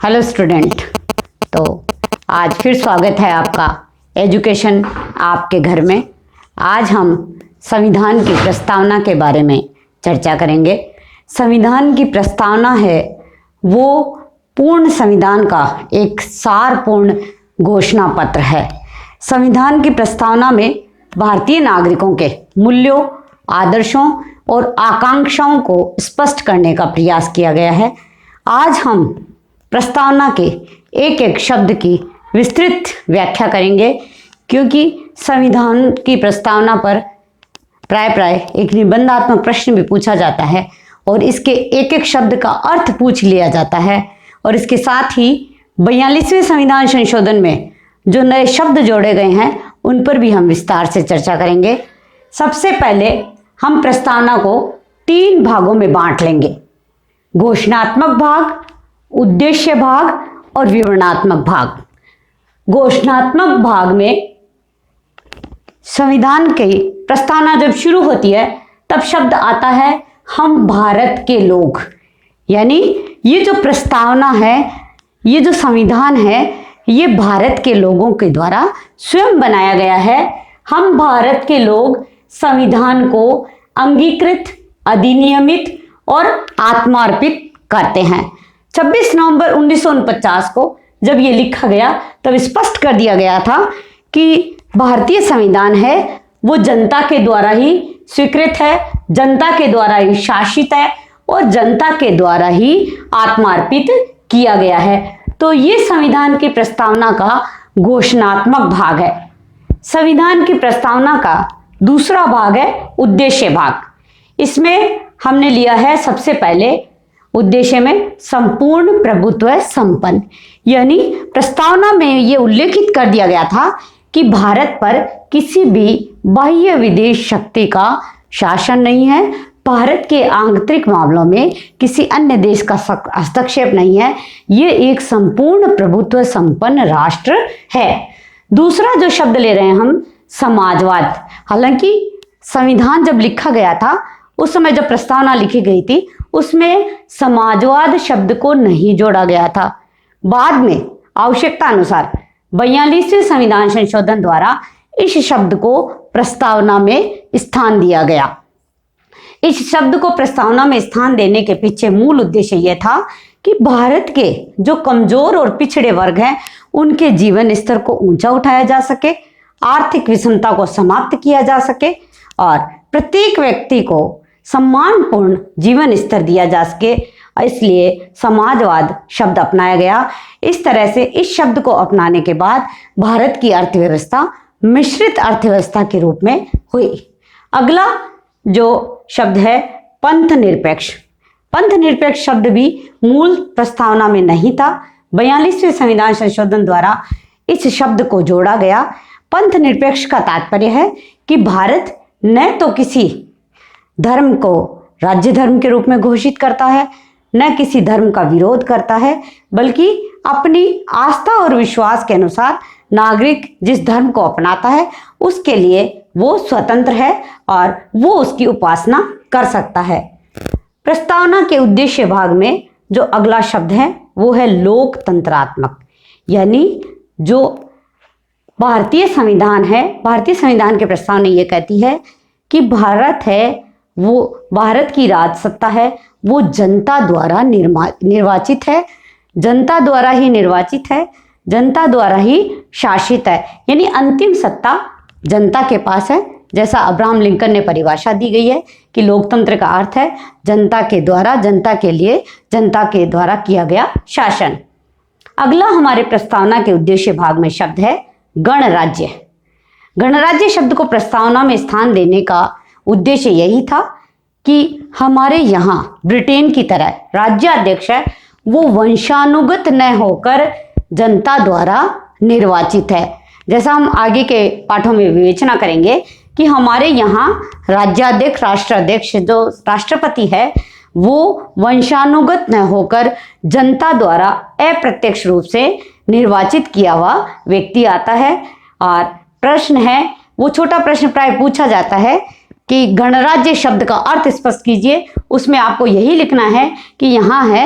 Hello student. तो आज फिर स्वागत है आपका एजुकेशन आपके घर में। आज हम संविधान की प्रस्तावना के बारे में चर्चा करेंगे। संविधान की प्रस्तावना है वो पूर्ण संविधान का एक सारपूर्ण घोषणा पत्र है। संविधान की प्रस्तावना में भारतीय नागरिकों के मूल्यों, आदर्शों और आकांक्षाओं को स्पष्ट करने का प्रयास किया गया है। आज हम प्रस्तावना के एक एक शब्द की विस्तृत व्याख्या करेंगे, क्योंकि संविधान की प्रस्तावना पर प्राय एक निबंधात्मक प्रश्न भी पूछा जाता है और इसके एक एक शब्द का अर्थ पूछ लिया जाता है। और इसके साथ ही 42वें संविधान संशोधन में जो नए शब्द जोड़े गए हैं उन पर भी हम विस्तार से चर्चा करेंगे। सबसे पहले हम प्रस्तावना को 3 भागों में बांट लेंगे: घोषणात्मक भाग, उद्देश्य भाग और विवरणात्मक भाग। घोषणात्मक भाग में संविधान की प्रस्तावना जब शुरू होती है तब शब्द आता है हम भारत के लोग। यानी ये जो प्रस्तावना है, ये जो संविधान है, ये भारत के लोगों के द्वारा स्वयं बनाया गया है। हम भारत के लोग संविधान को अंगीकृत, अधिनियमित और आत्मार्पित करते हैं। 26 नवंबर 1949 को जब ये लिखा गया तब स्पष्ट कर दिया गया था कि भारतीय संविधान है वो जनता के द्वारा ही स्वीकृत है, जनता के द्वारा ही शासित है और जनता के द्वारा ही आत्मार्पित किया गया है। तो ये संविधान की प्रस्तावना का घोषणात्मक भाग है। संविधान की प्रस्तावना का दूसरा भाग है उद्देश्य भाग। इसमें हमने लिया है सबसे पहले उद्देश्य में संपूर्ण प्रभुत्व संपन्न। यानी प्रस्तावना में यह उल्लेखित कर दिया गया था कि भारत पर किसी भी बाह्य विदेश शक्ति का शासन नहीं है, भारत के आंतरिक मामलों में किसी अन्य देश का हस्तक्षेप नहीं है। ये एक संपूर्ण प्रभुत्व संपन्न राष्ट्र है। दूसरा जो शब्द ले रहे हैं हम, समाजवाद। हालांकि संविधान जब लिखा गया था उस समय जब प्रस्तावना लिखी गई थी उसमें समाजवाद शब्द को नहीं जोड़ा गया था। बाद में आवश्यकता अनुसार 42वें संविधान संशोधन द्वारा इस शब्द को प्रस्तावना में स्थान दिया गया। इस शब्द को प्रस्तावना में स्थान देने के पीछे मूल उद्देश्य यह था कि भारत के जो कमजोर और पिछड़े वर्ग हैं उनके जीवन स्तर को ऊंचा उठाया जा सके, आर्थिक विषमता को समाप्त किया जा सके और प्रत्येक व्यक्ति को सम्मानपूर्ण जीवन स्तर दिया जा सके। इसलिए समाजवाद शब्द अपनाया गया। इस तरह से इस शब्द को अपनाने के बाद भारत की अर्थव्यवस्था मिश्रित अर्थव्यवस्था के रूप में हुई। अगला जो शब्द है पंथ निरपेक्ष। पंथ निरपेक्ष शब्द भी मूल प्रस्तावना में नहीं था। 42वें संविधान संशोधन द्वारा इस शब्द को जोड़ा गया। पंथ निरपेक्ष का तात्पर्य है कि भारत न तो किसी धर्म को राज्य धर्म के रूप में घोषित करता है, न किसी धर्म का विरोध करता है, बल्कि अपनी आस्था और विश्वास के अनुसार नागरिक जिस धर्म को अपनाता है उसके लिए वो स्वतंत्र है और वो उसकी उपासना कर सकता है। प्रस्तावना के उद्देश्य भाग में जो अगला शब्द है वो है लोकतंत्रात्मक। यानी जो भारतीय संविधान है, भारतीय संविधान के प्रस्तावना ये कहती है कि भारत है वो भारत की राज सत्ता है वो जनता द्वारा निर्वाचित है, जनता द्वारा ही निर्वाचित है, जनता द्वारा ही शासित है। यानी अंतिम सत्ता जनता के पास है। जैसा अब्राहम लिंकन ने परिभाषा दी गई है कि लोकतंत्र का अर्थ है जनता के द्वारा, जनता के लिए, जनता के द्वारा किया गया शासन। अगला हमारे प्रस्तावना के उद्देश्य भाग में शब्द है गणराज्य। गणराज्य शब्द को प्रस्तावना में स्थान देने का उद्देश्य यही था कि हमारे यहाँ ब्रिटेन की तरह राज्याध्यक्ष है वो वंशानुगत न होकर जनता द्वारा निर्वाचित है। जैसा हम आगे के पाठों में विवेचना करेंगे कि हमारे यहाँ राज्याध्यक्ष, राष्ट्राध्यक्ष जो राष्ट्रपति है वो वंशानुगत न होकर जनता द्वारा अप्रत्यक्ष रूप से निर्वाचित किया हुआ व्यक्ति आता है। और प्रश्न है वो छोटा प्रश्न प्राय पूछा जाता है कि गणराज्य शब्द का अर्थ स्पष्ट कीजिए। उसमें आपको यही लिखना है कि यहाँ है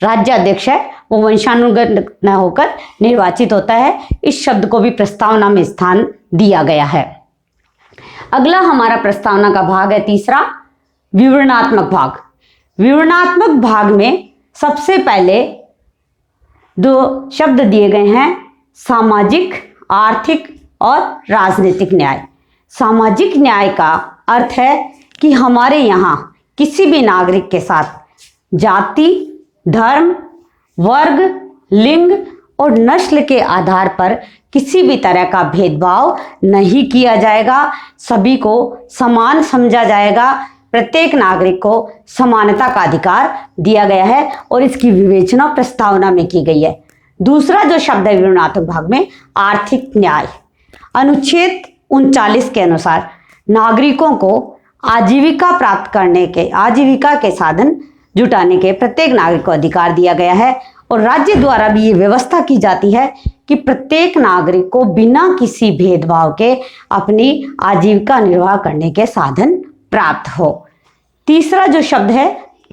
राज्याध्यक्ष है वो वंशानुगत न होकर निर्वाचित होता है। इस शब्द को भी प्रस्तावना में स्थान दिया गया है। अगला हमारा प्रस्तावना का भाग है तीसरा, विवरणात्मक भाग। विवरणात्मक भाग में सबसे पहले दो शब्द दिए गए हैं, सामाजिक, आर्थिक और राजनीतिक न्याय। सामाजिक न्याय का अर्थ है कि हमारे यहाँ किसी भी नागरिक के साथ जाति, धर्म, वर्ग, लिंग और नस्ल के आधार पर किसी भी तरह का भेदभाव नहीं किया जाएगा। सभी को समान समझा जाएगा। प्रत्येक नागरिक को समानता का अधिकार दिया गया है और इसकी विवेचना प्रस्तावना में की गई है। दूसरा जो शब्द है विवरणात्मक भाग में, आर्थिक न्याय। अनुच्छेद 39 के अनुसार नागरिकों को आजीविका प्राप्त करने के, आजीविका के साधन जुटाने के प्रत्येक नागरिक को अधिकार दिया गया है और राज्य द्वारा भी ये व्यवस्था की जाती है कि प्रत्येक नागरिक को बिना किसी भेदभाव के अपनी आजीविका निर्वाह करने के साधन प्राप्त हो। तीसरा जो शब्द है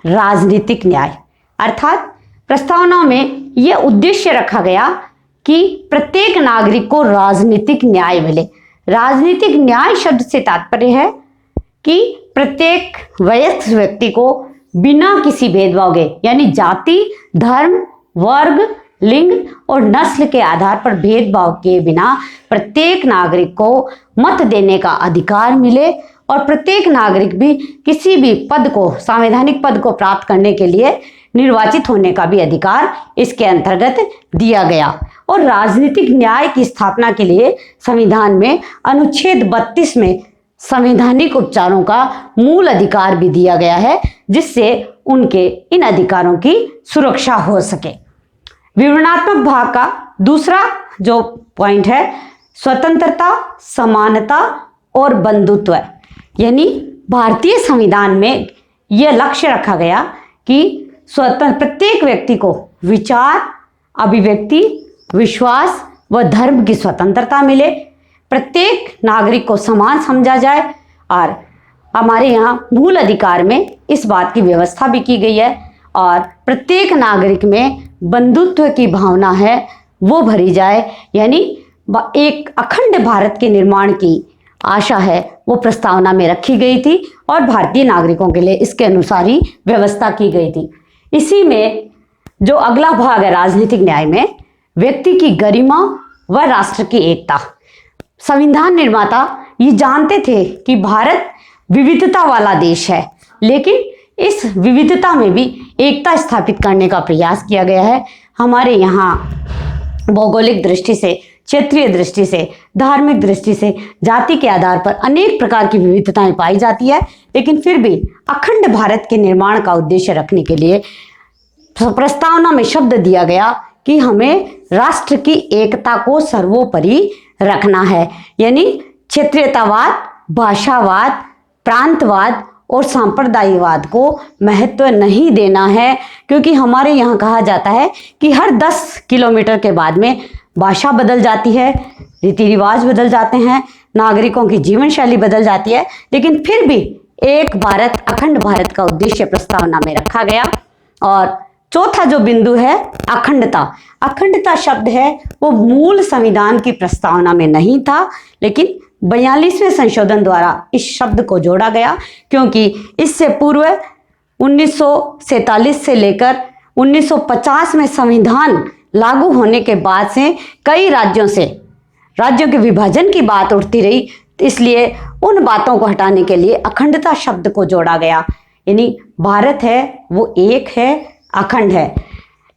राजनीतिक न्याय, अर्थात प्रस्तावना में यह उद्देश्य रखा गया कि प्रत्येक नागरिक को राजनीतिक न्याय मिले। राजनीतिक न्याय शब्द से तात्पर्य है कि प्रत्येक वयस्क व्यक्ति को बिना किसी भेदभाव के, यानी जाति, धर्म, वर्ग, लिंग और नस्ल के आधार पर भेदभाव के बिना प्रत्येक नागरिक को मत देने का अधिकार मिले और प्रत्येक नागरिक भी किसी भी पद को, संवैधानिक पद को प्राप्त करने के लिए निर्वाचित होने का भी अधिकार इसके अंतर्गत दिया गया। और राजनीतिक न्याय की स्थापना के लिए संविधान में अनुच्छेद 32 में संवैधानिक उपचारों का मूल अधिकार भी दिया गया है, जिससे उनके इन अधिकारों की सुरक्षा हो सके। विवरणात्मक भाग का दूसरा जो पॉइंट है, स्वतंत्रता, समानता और बंधुत्व। यानी भारतीय संविधान में यह लक्ष्य रखा गया कि स्वतंत्र प्रत्येक व्यक्ति को विचार, अभिव्यक्ति, विश्वास व धर्म की स्वतंत्रता मिले, प्रत्येक नागरिक को समान समझा जाए और हमारे यहाँ मूल अधिकार में इस बात की व्यवस्था भी की गई है और प्रत्येक नागरिक में बंधुत्व की भावना है वो भरी जाए। यानी एक अखंड भारत के निर्माण की आशा है वो प्रस्तावना में रखी गई थी और भारतीय नागरिकों के लिए इसके अनुसार ही व्यवस्था की गई थी। इसी में जो अगला भाग है राजनीतिक न्याय में, व्यक्ति की गरिमा व राष्ट्र की एकता। संविधान निर्माता ये जानते थे कि भारत विविधता वाला देश है, लेकिन इस विविधता में भी एकता स्थापित करने का प्रयास किया गया है। हमारे यहाँ भौगोलिक दृष्टि से, क्षेत्रीय दृष्टि से, धार्मिक दृष्टि से, जाति के आधार पर अनेक प्रकार की विविधताएं पाई जाती है, लेकिन फिर भी अखंड भारत के निर्माण का उद्देश्य रखने के लिए प्रस्तावना में शब्द दिया गया कि हमें राष्ट्र की एकता को सर्वोपरि रखना है। यानी क्षेत्रीयतावाद, भाषावाद, प्रांतवाद और सांप्रदायिकवाद को महत्व नहीं देना है, क्योंकि हमारे यहाँ कहा जाता है कि हर 10 किलोमीटर के बाद में भाषा बदल जाती है, रीति रिवाज बदल जाते हैं, नागरिकों की जीवन शैली बदल जाती है, लेकिन फिर भी एक भारत, अखंड भारत का उद्देश्य प्रस्तावना में रखा गया। और चौथा जो बिंदु है अखंडता। अखंडता शब्द है वो मूल संविधान की प्रस्तावना में नहीं था, लेकिन 42वें संशोधन द्वारा इस शब्द को जोड़ा गया, क्योंकि इससे पूर्व 1947 से लेकर 1950 में संविधान लागू होने के बाद से कई राज्यों के विभाजन की बात उठती रही, इसलिए उन बातों को हटाने के लिए अखंडता शब्द को जोड़ा गया। यानी भारत है वो एक है, अखंड है।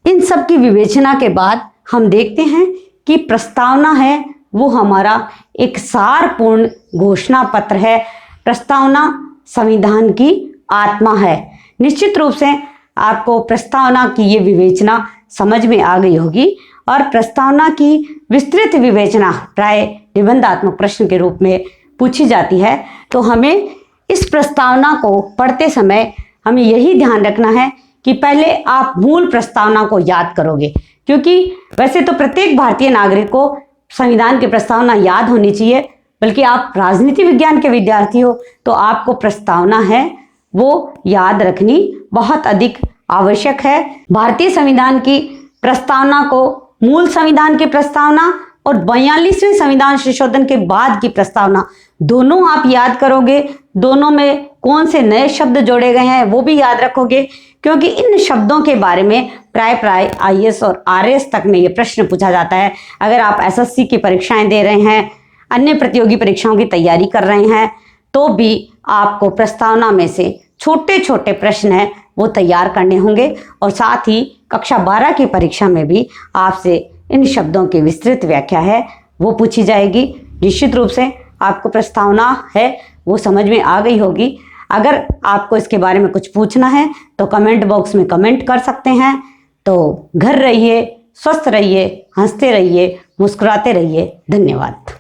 इन सब की विवेचना के बाद हम देखते हैं कि प्रस्तावना है वो हमारा एक सारपूर्ण घोषणा पत्र है। प्रस्तावना संविधान की आत्मा है। निश्चित रूप से आपको प्रस्तावना की ये विवेचना समझ में आ गई होगी और प्रस्तावना की विस्तृत विवेचना प्राय निबंधात्मक प्रश्न के रूप में पूछी जाती है। तो हमें इस प्रस्तावना को पढ़ते समय हमें यही ध्यान रखना है कि पहले आप मूल प्रस्तावना को याद करोगे, क्योंकि वैसे तो प्रत्येक भारतीय नागरिक को संविधान की प्रस्तावना याद होनी चाहिए, बल्कि आप राजनीति विज्ञान के विद्यार्थी हो तो आपको प्रस्तावना है वो याद रखनी बहुत अधिक आवश्यक है। भारतीय संविधान की प्रस्तावना को मूल संविधान की प्रस्तावना और 42वें संविधान संशोधन के बाद की प्रस्तावना दोनों आप याद करोगे। दोनों में कौन से नए शब्द जोड़े गए हैं वो भी याद रखोगे, क्योंकि इन शब्दों के बारे में प्राय आईएएस और आरएएस तक में ये प्रश्न पूछा जाता है। अगर आप एसएससी की परीक्षाएं दे रहे हैं, अन्य प्रतियोगी परीक्षाओं की तैयारी कर रहे हैं, तो भी आपको प्रस्तावना में से छोटे छोटे प्रश्न हैं वो तैयार करने होंगे। और साथ ही कक्षा 12 की परीक्षा में भी आपसे इन शब्दों की विस्तृत व्याख्या है वो पूछी जाएगी। निश्चित रूप से आपको प्रस्तावना है वो समझ में आ गई होगी। अगर आपको इसके बारे में कुछ पूछना है तो कमेंट बॉक्स में कमेंट कर सकते हैं। तो घर रहिए, स्वस्थ रहिए, हंसते रहिए, मुस्कुराते रहिए। धन्यवाद।